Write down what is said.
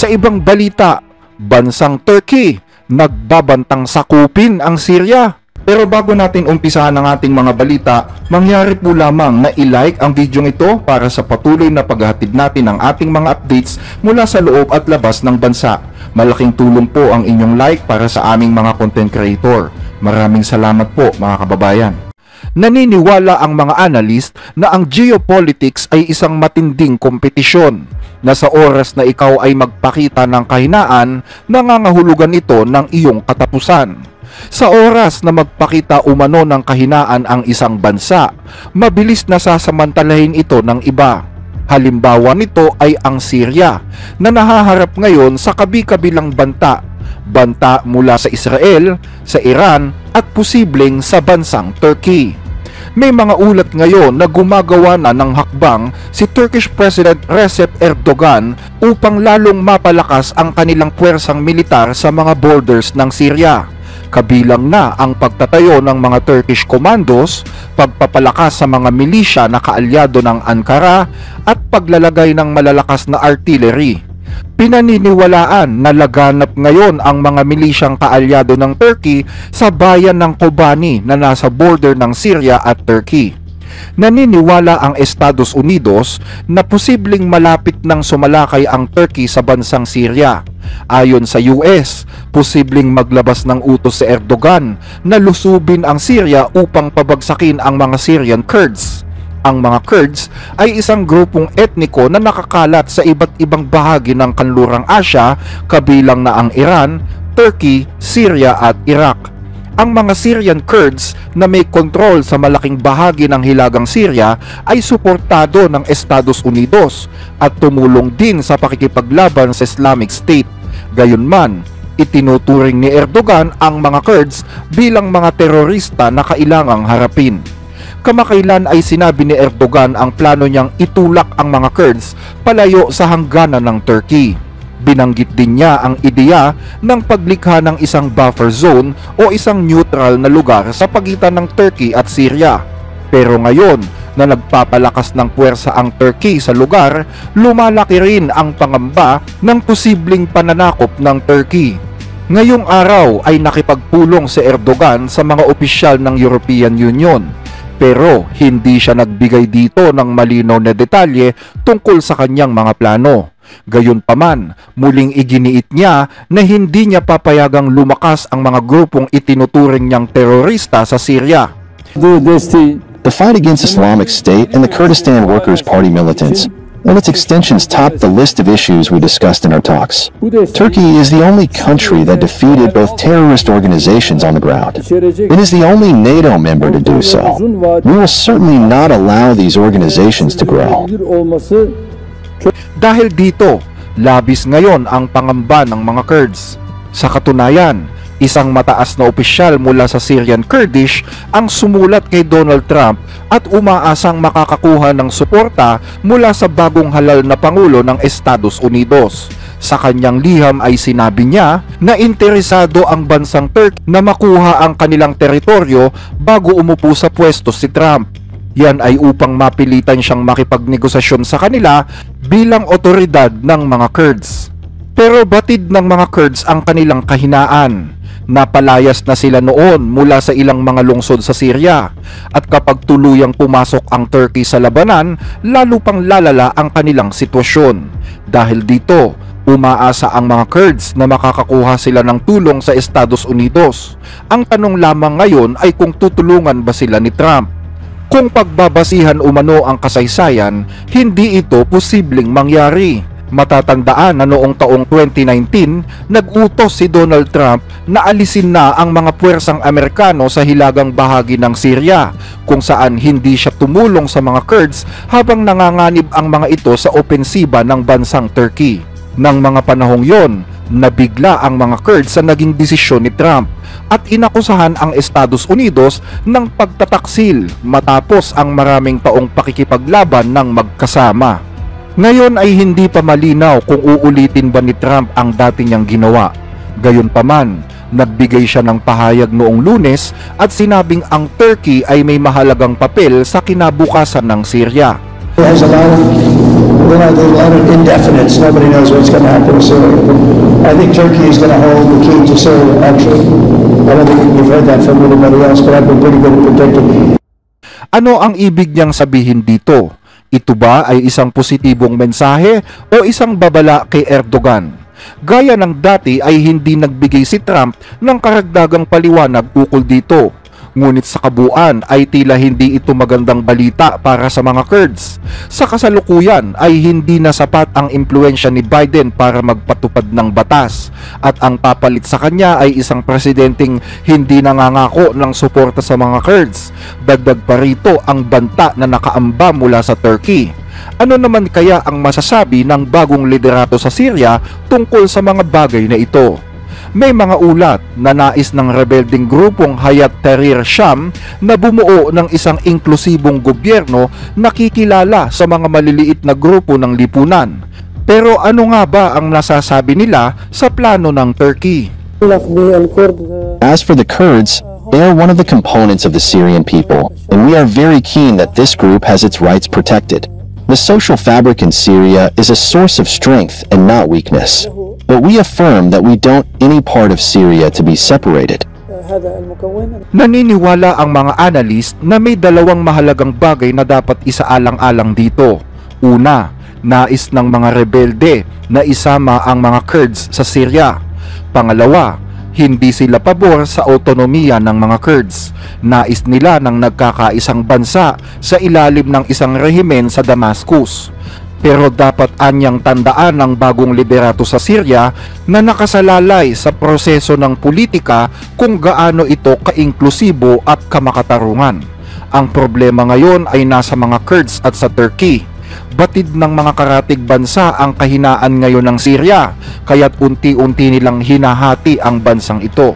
Sa ibang balita, bansang Turkey nagbabantang sakupin ang Syria. Pero bago natin umpisahan ang ating mga balita, mangyari po lamang na i-like ang video ito para sa patuloy na paghahatid natin ng ating mga updates mula sa loob at labas ng bansa. Malaking tulong po ang inyong like para sa aming mga content creator. Maraming salamat po mga kababayan. Naniniwala ang mga analyst na ang geopolitics ay isang matinding kompetisyon na sa oras na ikaw ay magpakita ng kahinaan, nangangahulugan ito ng iyong katapusan. Sa oras na magpakita umano ng kahinaan ang isang bansa, mabilis na sasamantalahin ito ng iba. Halimbawa nito ay ang Syria na nahaharap ngayon sa kabi-kabilang banta mula sa Israel, sa Iran at posibleng sa bansang Turkey. May mga ulat ngayon na gumagawa na ng hakbang si Turkish President Recep Erdogan upang lalong mapalakas ang kanilang puwersang militar sa mga borders ng Syria. Kabilang na ang pagtatayo ng mga Turkish commandos, pagpapalakas sa mga milisya na kaalyado ng Ankara at paglalagay ng malalakas na artillery. Pinaniniwalaan na laganap ngayon ang mga milisyang kaalyado ng Turkey sa bayan ng Kobani na nasa border ng Syria at Turkey. Naniniwala ang Estados Unidos na posibleng malapit nang sumalakay ang Turkey sa bansang Syria. Ayon sa US, posibleng maglabas ng utos si Erdogan na lusubin ang Syria upang pabagsakin ang mga Syrian Kurds. Ang mga Kurds ay isang grupong etniko na nakakalat sa iba't ibang bahagi ng kanlurang Asya, kabilang na ang Iran, Turkey, Syria at Iraq. Ang mga Syrian Kurds na may kontrol sa malaking bahagi ng hilagang Syria ay suportado ng Estados Unidos at tumulong din sa pakikipaglaban sa Islamic State. Gayunman, itinuturing ni Erdogan ang mga Kurds bilang mga terorista na kailangang harapin. Kamakailan ay sinabi ni Erdogan ang plano niyang itulak ang mga Kurds palayo sa hangganan ng Turkey. Binanggit din niya ang ideya ng paglikha ng isang buffer zone o isang neutral na lugar sa pagitan ng Turkey at Syria. Pero ngayon na nagpapalakas ng puwersa ang Turkey sa lugar, lumalaki rin ang pangamba ng posibleng pananakop ng Turkey. Ngayong araw ay nakipagpulong si Erdogan sa mga opisyal ng European Union. Pero hindi siya nagbigay dito ng malinaw na detalye tungkol sa kanyang mga plano. Gayunpaman, muling iginiit niya na hindi niya papayagang lumakas ang mga grupong itinuturing niyang terorista sa Syria. The fight against Islamic State and the Kurdistan Workers' Party militants and its extensions top the list of issues we discussed in our talks. Turkey is the only country that defeated both terrorist organizations on the ground. It is the only NATO member to do so. We will certainly not allow these organizations to grow. Dahil dito, labis ngayon ang pangamba ng mga Kurds. Sa katunayan, isang mataas na opisyal mula sa Syrian Kurdish ang sumulat kay Donald Trump at umaasang makakakuha ng suporta mula sa bagong halal na Pangulo ng Estados Unidos. Sa kanyang liham ay sinabi niya na interesado ang bansang Turkey na makuha ang kanilang teritoryo bago umupo sa pwesto si Trump. Yan ay upang mapilitan siyang makipagnegosasyon sa kanila bilang otoridad ng mga Kurds. Pero batid ng mga Kurds ang kanilang kahinaan. Napalayas na sila noon mula sa ilang mga lungsod sa Syria. At kapag tuluyang pumasok ang Turkey sa labanan, lalo pang lalala ang kanilang sitwasyon. Dahil dito, umaasa ang mga Kurds na makakakuha sila ng tulong sa Estados Unidos. Ang tanong lamang ngayon ay kung tutulungan ba sila ni Trump. Kung pagbabasihan umano ang kasaysayan, hindi ito posibleng mangyari. Matatandaan na noong taong 2019, nag-utos si Donald Trump na alisin na ang mga puwersang Amerikano sa hilagang bahagi ng Syria, kung saan hindi siya tumulong sa mga Kurds habang nanganganib ang mga ito sa opensiba ng bansang Turkey. Nang mga panahong yon, nabigla ang mga Kurds sa naging desisyon ni Trump at inakusahan ang Estados Unidos ng pagtataksil matapos ang maraming taong pakikipaglaban ng magkasama. Ngayon ay hindi pa malinaw kung uulitin ba ni Trump ang dati niyang ginawa. Gayunpaman, nagbigay siya ng pahayag noong Lunes at sinabing ang Turkey ay may mahalagang papel sa kinabukasan ng Syria. There's a lot of there's a lot of indefinites. Nobody knows what's going to happen to Syria. But I think Turkey is going to hold the key to Syria, actually. I don't think you've heard that from anybody else, but I've been pretty good at predicting. Ano ang ibig niyang sabihin dito? Ito ba ay isang positibong mensahe o isang babala kay Erdogan? Gaya ng dati ay hindi nagbigay si Trump ng karagdagang paliwanag ukol dito. Ngunit sa kabuuan ay tila hindi ito magandang balita para sa mga Kurds. Sa kasalukuyan ay hindi na sapat ang impluensya ni Biden para magpatupad ng batas at ang papalit sa kanya ay isang presidenteng hindi nangangako ng suporta sa mga Kurds. Dagdag pa rito ang banta na nakaamba mula sa Turkey. Ano naman kaya ang masasabi ng bagong liderato sa Syria tungkol sa mga bagay na ito? May mga ulat na nais ng rebelding grupong Hayat Tahrir Sham na bumuo ng isang inklusibong gobyerno na kikilala sa mga maliliit na grupo ng lipunan. Pero ano nga ba ang nasasabi nila sa plano ng Turkey? As for the Kurds, they are one of the components of the Syrian people, and we are very keen that this group has its rights protected. The social fabric in Syria is a source of strength and not weakness. But we affirm that we don't any part of Syria to be separated. Naniniwala ang mga analyst na may dalawang mahalagang bagay na dapat isaalang-alang dito. Una, nais ng mga rebelde na isama ang mga Kurds sa Syria. Pangalawa, hindi sila pabor sa autonomiya ng mga Kurds. Nais nila ng nagkakaisang bansa sa ilalim ng isang rehimen sa Damascus. Pero dapat anyang tandaan ng bagong liderato sa Syria na nakasalalay sa proseso ng politika kung gaano ito kainklusibo at kamakatarungan. Ang problema ngayon ay nasa mga Kurds at sa Turkey. Batid ng mga karatig bansa ang kahinaan ngayon ng Syria, kaya't unti-unti nilang hinahati ang bansang ito.